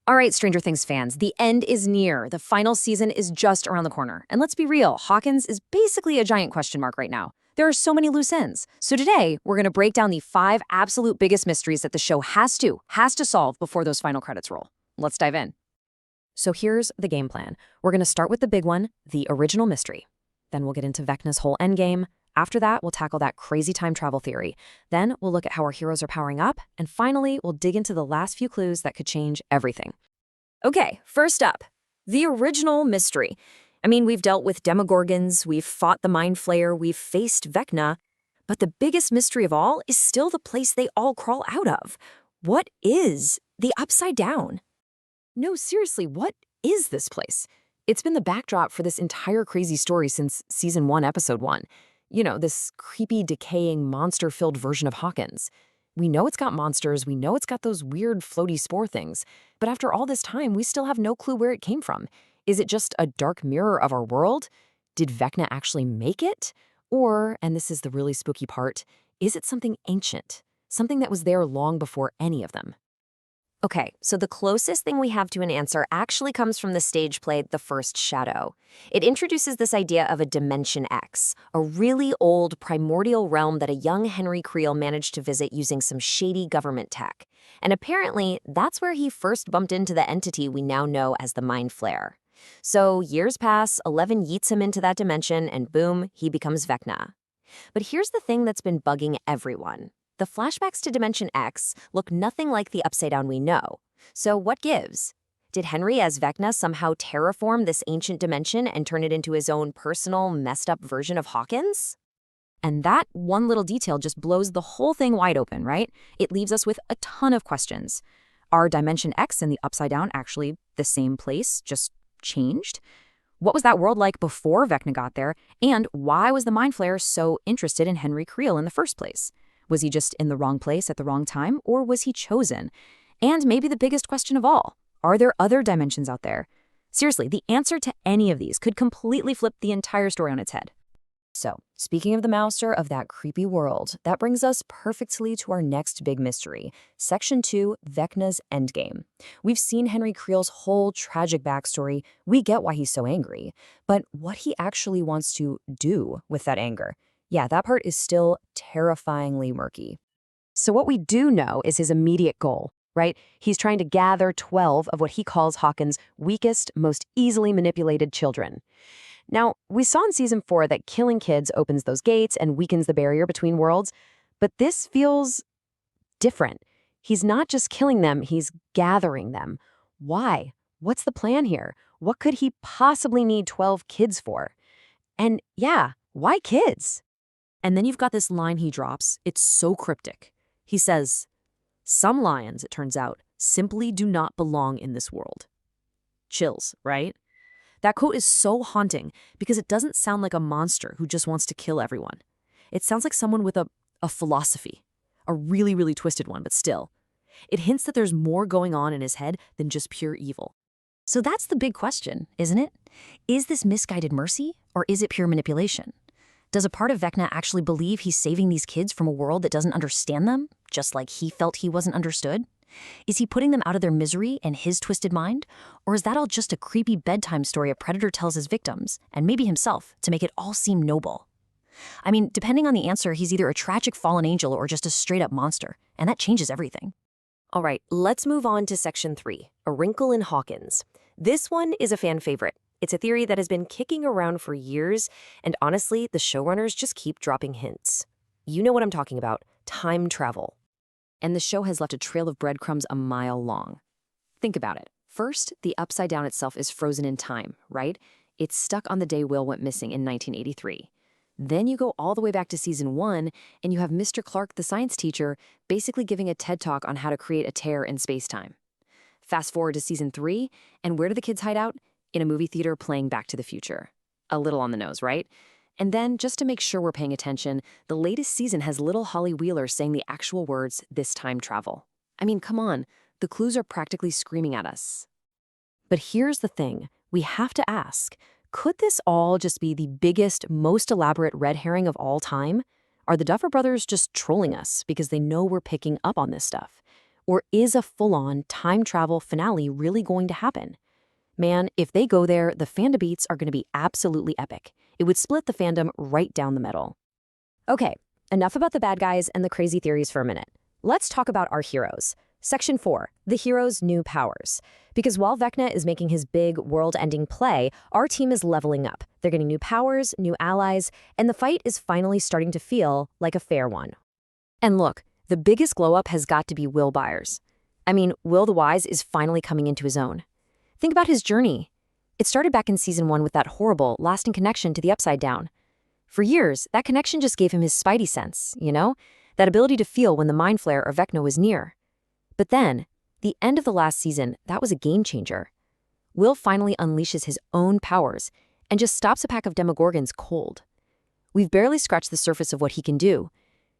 All right, Stranger Things fans, the end is near. The final season is just around the corner. And let's be real, Hawkins is basically a giant question mark right now. There are so many loose ends. So today, we're going to break down the 5 absolute biggest mysteries that the show has to solve before those final credits roll. Let's dive in. So here's the game plan. We're going to start with the big one, the original mystery. Then we'll get into Vecna's whole endgame. After that, we'll tackle that crazy time travel theory. Then we'll look at how our heroes are powering up. And finally, we'll dig into the last few clues that could change everything. Okay, first up, the original mystery. I mean, we've dealt with Demogorgons, we've fought the Mind Flayer, we've faced Vecna, but the biggest mystery of all is still the place they all crawl out of. What is the Upside Down? No, seriously, what is this place? It's been the backdrop for this entire crazy story since Season 1, Episode 1. You know, this creepy, decaying, monster-filled version of Hawkins. We know it's got monsters, we know it's got those weird floaty spore things, but after all this time, we still have no clue where it came from. Is it just a dark mirror of our world? Did Vecna actually make it? Or, and this is the really spooky part, is it something ancient? Something that was there long before any of them? Okay, so the closest thing we have to an answer actually comes from the stage play The First Shadow. It introduces this idea of a Dimension X, a really old primordial realm that a young Henry Creel managed to visit using some shady government tech. And apparently, that's where he first bumped into the entity we now know as the Mind Flayer. So years pass, 11 yeets him into that dimension, and boom, he becomes Vecna. But here's the thing that's been bugging everyone. The flashbacks to Dimension X look nothing like the Upside Down we know. So what gives? Did Henry as Vecna somehow terraform this ancient dimension and turn it into his own personal, messed-up version of Hawkins? And that one little detail just blows the whole thing wide open, right? It leaves us with a ton of questions. Are Dimension X and the Upside Down actually the same place, just changed? What was that world like before Vecna got there? And why was the Mind Flayer so interested in Henry Creel in the first place? Was he just in the wrong place at the wrong time, or was he chosen? And maybe the biggest question of all, are there other dimensions out there? Seriously, the answer to any of these could completely flip the entire story on its head. So, speaking of the mouser of that creepy world, that brings us perfectly to our next big mystery, Section 2, Vecna's Endgame. We've seen Henry Creel's whole tragic backstory, we get why he's so angry, but what he actually wants to do with that anger, yeah, that part is still terrifyingly murky. So what we do know is his immediate goal, right? He's trying to gather 12 of what he calls Hawkins' weakest, most easily manipulated children. Now, we saw in Season 4 that killing kids opens those gates and weakens the barrier between worlds, but this feels different. He's not just killing them, he's gathering them. Why? What's the plan here? What could he possibly need 12 kids for? And yeah, why kids? And then you've got this line he drops. It's so cryptic. He says, "Some lions, it turns out, simply do not belong in this world." Chills, right? That quote is so haunting because it doesn't sound like a monster who just wants to kill everyone. It sounds like someone with a philosophy, a really, really twisted one, but still. It hints that there's more going on in his head than just pure evil. So that's the big question, isn't it? Is this misguided mercy, or is it pure manipulation? Does a part of Vecna actually believe he's saving these kids from a world that doesn't understand them, just like he felt he wasn't understood? Is he putting them out of their misery in his twisted mind? Or is that all just a creepy bedtime story a predator tells his victims, and maybe himself, to make it all seem noble? I mean, depending on the answer, he's either a tragic fallen angel or just a straight-up monster, and that changes everything. All right, let's move on to Section 3, A Wrinkle in Hawkins. This one is a fan favorite. It's a theory that has been kicking around for years, and honestly, the showrunners just keep dropping hints. You know what I'm talking about, time travel. And the show has left a trail of breadcrumbs a mile long. Think about it. First, the Upside Down itself is frozen in time, right? It's stuck on the day Will went missing in 1983. Then you go all the way back to Season 1, and you have Mr. Clark, the science teacher, basically giving a TED Talk on how to create a tear in space-time. Fast forward to Season 3, and where do the kids hide out? In a movie theater playing Back to the Future. A little on the nose, right? And then, just to make sure we're paying attention, the latest season has little Holly Wheeler saying the actual words, "this time travel." I mean, come on, the clues are practically screaming at us. But here's the thing, we have to ask, could this all just be the biggest, most elaborate red herring of all time? Are the Duffer Brothers just trolling us because they know we're picking up on this stuff? Or is a full-on time travel finale really going to happen? Man, if they go there, the fan debates are going to be absolutely epic. It would split the fandom right down the middle. Okay, enough about the bad guys and the crazy theories for a minute. Let's talk about our heroes. Section 4, the hero's new powers. Because while Vecna is making his big world-ending play, our team is leveling up. They're getting new powers, new allies, and the fight is finally starting to feel like a fair one. And look, the biggest glow-up has got to be Will Byers. I mean, Will the Wise is finally coming into his own. Think about his journey. It started back in Season 1 with that horrible, lasting connection to the Upside Down. For years, that connection just gave him his spidey sense, you know? That ability to feel when the Mind Flare or Vecna was near. But then, the end of the last season, that was a game changer. Will finally unleashes his own powers and just stops a pack of Demogorgons cold. We've barely scratched the surface of what he can do.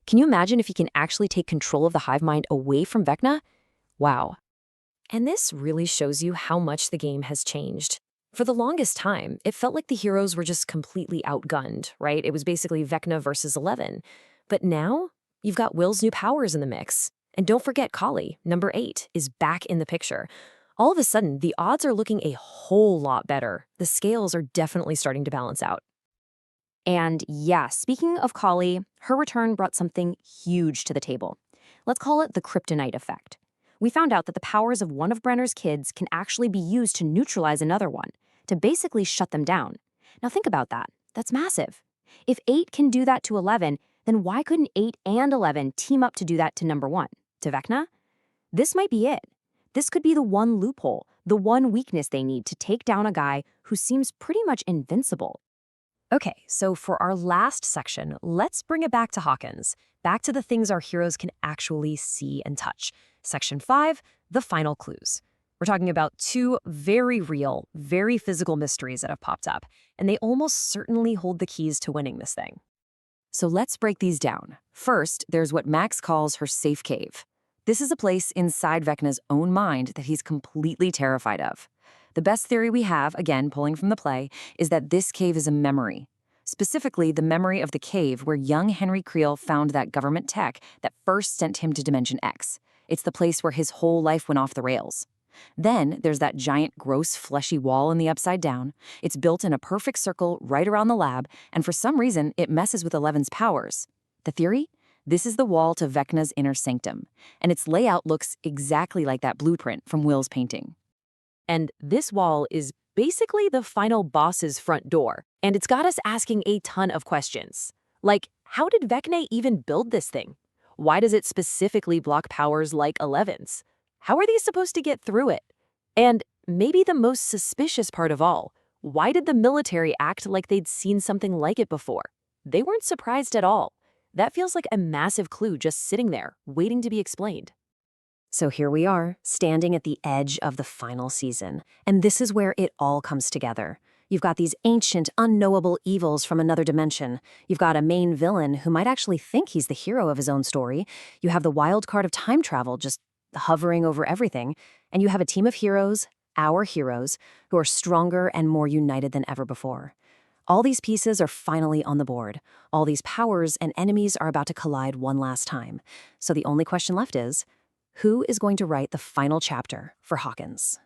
Can you imagine if he can actually take control of the hive mind away from Vecna? Wow. And this really shows you how much the game has changed. For the longest time, it felt like the heroes were just completely outgunned, right? It was basically Vecna versus 11. But now, you've got Will's new powers in the mix. And don't forget Kali, number 8, is back in the picture. All of a sudden, the odds are looking a whole lot better. The scales are definitely starting to balance out. And yeah, speaking of Kali, her return brought something huge to the table. Let's call it the kryptonite effect. We found out that the powers of one of Brenner's kids can actually be used to neutralize another one, to basically shut them down. Now think about that. That's massive. If 8 can do that to 11, then why couldn't 8 and 11 team up to do that to number 1? To Vecna? This might be it. This could be the one loophole, the one weakness they need to take down a guy who seems pretty much invincible. Okay, so for our last section, let's bring it back to Hawkins, back to the things our heroes can actually see and touch. Section 5, the final clues. We're talking about 2 very real, very physical mysteries that have popped up, and they almost certainly hold the keys to winning this thing. So let's break these down. First, there's what Max calls her safe cave. This is a place inside Vecna's own mind that he's completely terrified of. The best theory we have, again pulling from the play, is that this cave is a memory. Specifically, the memory of the cave where young Henry Creel found that government tech that first sent him to Dimension X. It's the place where his whole life went off the rails. Then there's that giant, gross, fleshy wall in the Upside Down. It's built in a perfect circle right around the lab, and for some reason, it messes with 11's powers. The theory? This is the wall to Vecna's inner sanctum, and its layout looks exactly like that blueprint from Will's painting. And this wall is basically the final boss's front door, and it's got us asking a ton of questions. Like, how did Vecna even build this thing? Why does it specifically block powers like 11's? How are these supposed to get through it? And maybe the most suspicious part of all, why did the military act like they'd seen something like it before? They weren't surprised at all. That feels like a massive clue just sitting there, waiting to be explained. So here we are, standing at the edge of the final season, and this is where it all comes together. You've got these ancient, unknowable evils from another dimension. You've got a main villain who might actually think he's the hero of his own story. You have the wild card of time travel just hovering over everything, and you have a team of heroes, our heroes, who are stronger and more united than ever before. All these pieces are finally on the board. All these powers and enemies are about to collide one last time. So the only question left is, who is going to write the final chapter for Hawkins?